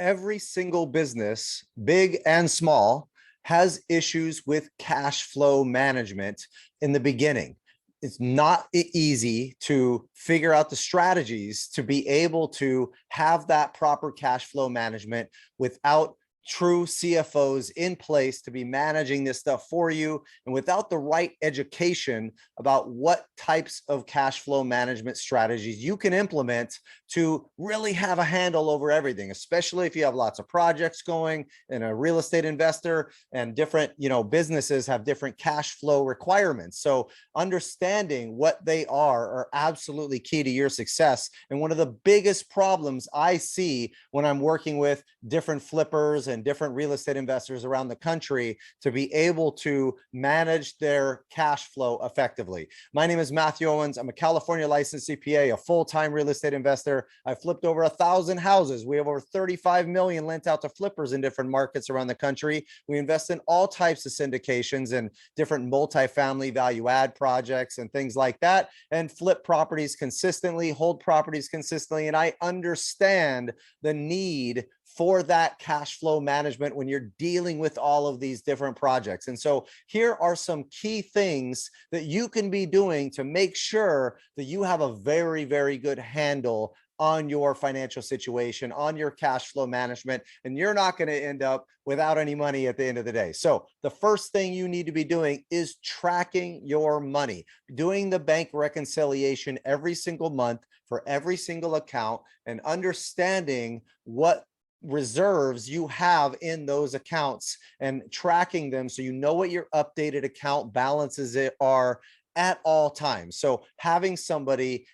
every single business, big and small, has issues with cash flow management in the beginning. It's not easy to figure out the strategies to be able to have that proper cash flow management without true CFOs in place to be managing this stuff for you, and without the right education about what types of cash flow management strategies you can implement to really have a handle over everything, especially if you have lots of projects going and a real estate investor, and different, businesses have different cash flow requirements. So understanding what they are absolutely key to your success. And one of the biggest problems I see when I'm working with different flippers and different real estate investors around the country to be able to manage their cash flow effectively. My name is Mathew Owens. I'm a California licensed CPA, a full-time real estate investor. I've flipped over 1,000 houses. We have over 35 million lent out to flippers in different markets around the country. We invest in all types of syndications and different multifamily value add projects and things like that, and flip properties consistently, hold properties consistently. And I understand the need for that cash flow management when you're dealing with all of these different projects. And so here are some key things that you can be doing to make sure that you have a very, very good handle on your financial situation, on your cash flow management, and you're not going to end up without any money at the end of the day. So the first thing you need to be doing is tracking your money, doing the bank reconciliation every single month for every single account, and understanding what reserves you have in those accounts and tracking them so you know what your updated account balances are at all times. So having somebody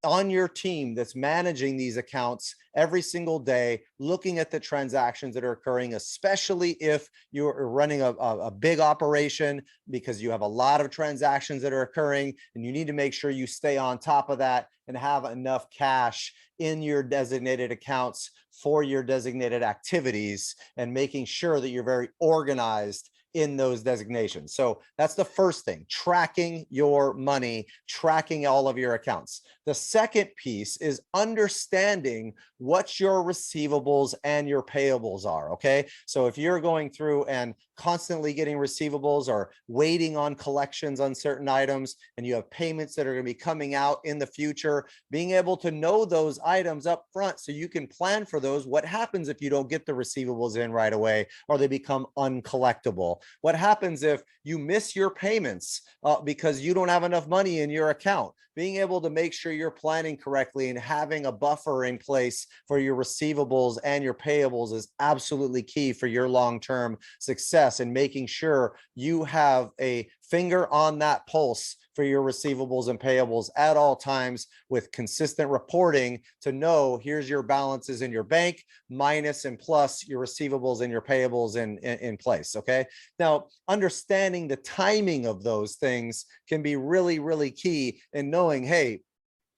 on your team that's managing these accounts every single day, looking at the transactions that are occurring, especially if you're running a big operation, because you have a lot of transactions that are occurring, and you need to make sure you stay on top of that and have enough cash in your designated accounts for your designated activities, and making sure that you're very organized in those designations. So that's the first thing, tracking your money, tracking all of your accounts. The second piece is understanding what your receivables and your payables are, okay? So if you're going through and constantly getting receivables or waiting on collections on certain items, and you have payments that are going to be coming out in the future, being able to know those items up front so you can plan for those. What happens if you don't get the receivables in right away, or they become uncollectible? What happens if you miss your payments because you don't have enough money in your account? Being able to make sure you're planning correctly and having a buffer in place for your receivables and your payables is absolutely key for your long-term success, and making sure you have a finger on that pulse for your receivables and payables at all times, with consistent reporting to know here's your balances in your bank minus and plus your receivables and your payables in place. Okay. Now, understanding the timing of those things can be really, really key in knowing, hey,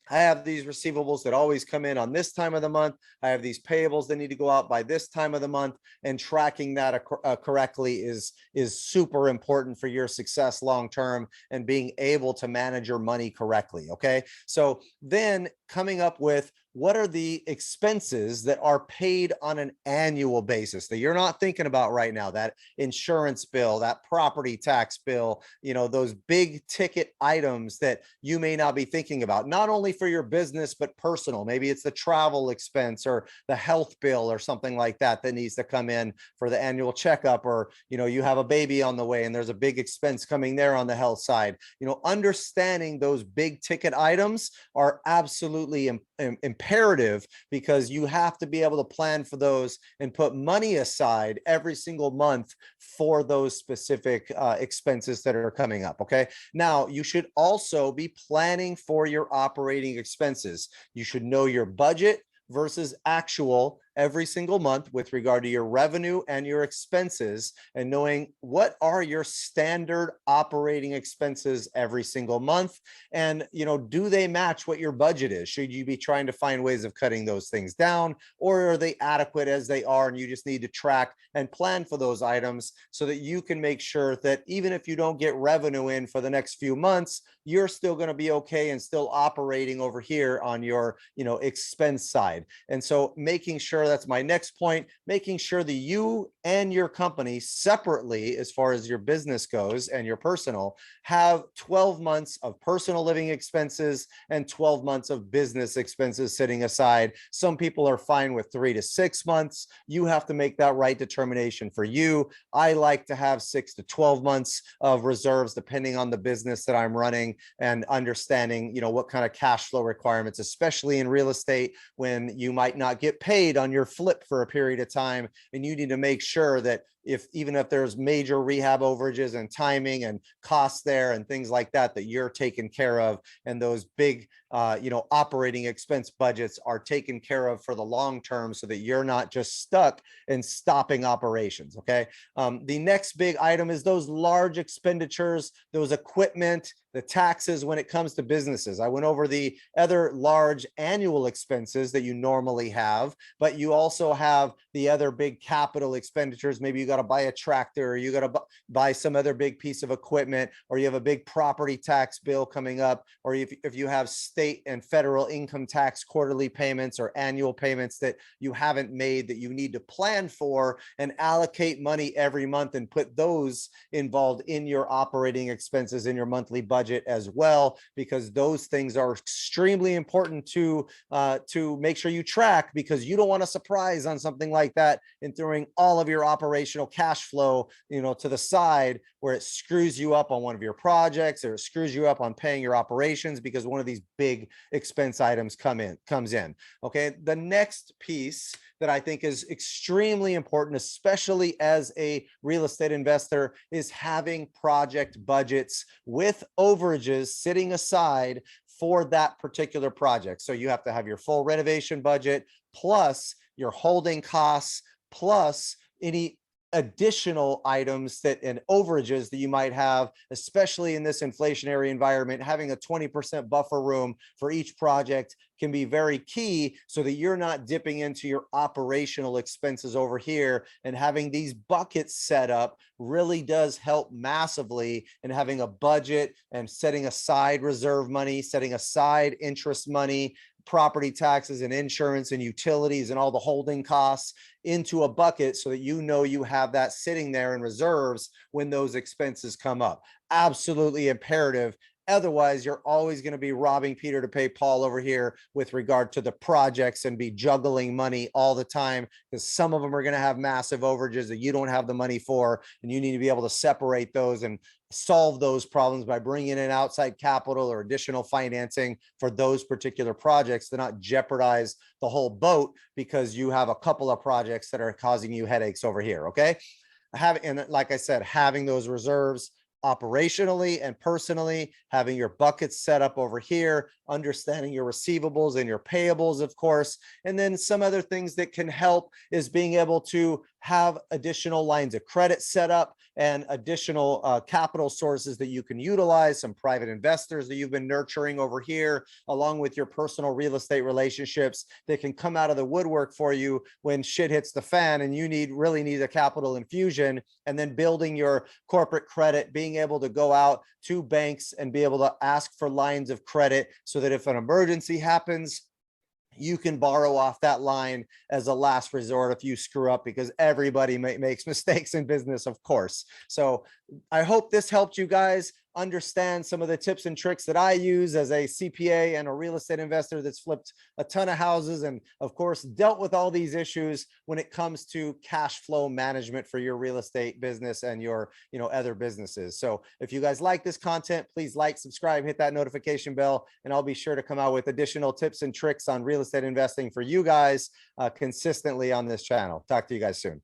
I have these receivables that always come in on this time of the month. I have these payables that need to go out by this time of the month, and tracking that correctly is super important for your success long-term and being able to manage your money correctly. Okay. So then coming up with, what are the expenses that are paid on an annual basis that you're not thinking about right now? That insurance bill, that property tax bill, those big ticket items that you may not be thinking about, not only for your business, but personal. Maybe it's the travel expense or the health bill or something like that that needs to come in for the annual checkup, or, you have a baby on the way and there's a big expense coming there on the health side. Understanding those big ticket items are absolutely imperative, because you have to be able to plan for those and put money aside every single month for those specific expenses that are coming up. Okay. Now, you should also be planning for your operating expenses. You should know your budget versus actual every single month with regard to your revenue and your expenses, and knowing what are your standard operating expenses every single month, and do they match what your budget is? Should you be trying to find ways of cutting those things down, or are they adequate as they are and you just need to track and plan for those items so that you can make sure that even if you don't get revenue in for the next few months, you're still going to be okay and still operating over here on your expense side? And so making sure sure, that's my next point, making sure that you and your company separately, as far as your business goes and your personal, have 12 months of personal living expenses and 12 months of business expenses sitting aside. Some people are fine with 3 to 6 months. You have to make that right determination for you. I like to have 6 to 12 months of reserves, depending on the business that I'm running, and understanding, what kind of cash flow requirements, especially in real estate, when you might not get paid on your flip for a period of time. And you need to make sure that even if there's major rehab overages and timing and costs there and things like that, that you're taken care of, and those big operating expense budgets are taken care of for the long term, so that you're not just stuck in stopping operations. Okay. The next big item is those large expenditures, those equipment, the taxes when it comes to businesses. I went over the other large annual expenses that you normally have, but you also have the other big capital expenditures. Maybe you got to buy a tractor, or you got to buy some other big piece of equipment, or you have a big property tax bill coming up, or if you have state and federal income tax quarterly payments or annual payments that you haven't made, that you need to plan for and allocate money every month and put those involved in your operating expenses in your monthly budget as well, because those things are extremely important to make sure you track, because you don't want a surprise on something like that and throwing all of your operational cash flow to the side, where it screws you up on one of your projects, or it screws you up on paying your operations because one of these big expense items comes in. Okay, the next piece that I think is extremely important, especially as a real estate investor, is having project budgets with overages sitting aside for that particular project. So you have to have your full renovation budget, plus your holding costs, plus any additional items and overages that you might have, especially in this inflationary environment. Having a 20% buffer room for each project can be very key, so that you're not dipping into your operational expenses over here. And having these buckets set up really does help massively in having a budget and setting aside reserve money, setting aside interest money, property taxes and insurance and utilities and all the holding costs into a bucket, so that you have that sitting there in reserves when those expenses come up. Absolutely imperative. Otherwise, you're always going to be robbing Peter to pay Paul over here with regard to the projects, and be juggling money all the time, because some of them are going to have massive overages that you don't have the money for, and you need to be able to separate those and solve those problems by bringing in outside capital or additional financing for those particular projects, to not jeopardize the whole boat because you have a couple of projects that are causing you headaches over here. Okay. And like I said, having those reserves operationally and personally, having your buckets set up over here, understanding your receivables and your payables, of course. And then some other things that can help is being able to have additional lines of credit set up and additional capital sources that you can utilize, some private investors that you've been nurturing over here, along with your personal real estate relationships that can come out of the woodwork for you when shit hits the fan and you really need a capital infusion. And then building your corporate credit, being able to go out to banks and be able to ask for lines of credit, so that if an emergency happens, you can borrow off that line as a last resort if you screw up, because everybody makes mistakes in business, of course. So I hope this helped you guys understand some of the tips and tricks that I use as a CPA and a real estate investor that's flipped a ton of houses, and of course dealt with all these issues when it comes to cash flow management for your real estate business and your other businesses. So if you guys like this content, please like, subscribe, hit that notification bell, and I'll be sure to come out with additional tips and tricks on real estate investing for you guys consistently on this channel. Talk to you guys soon.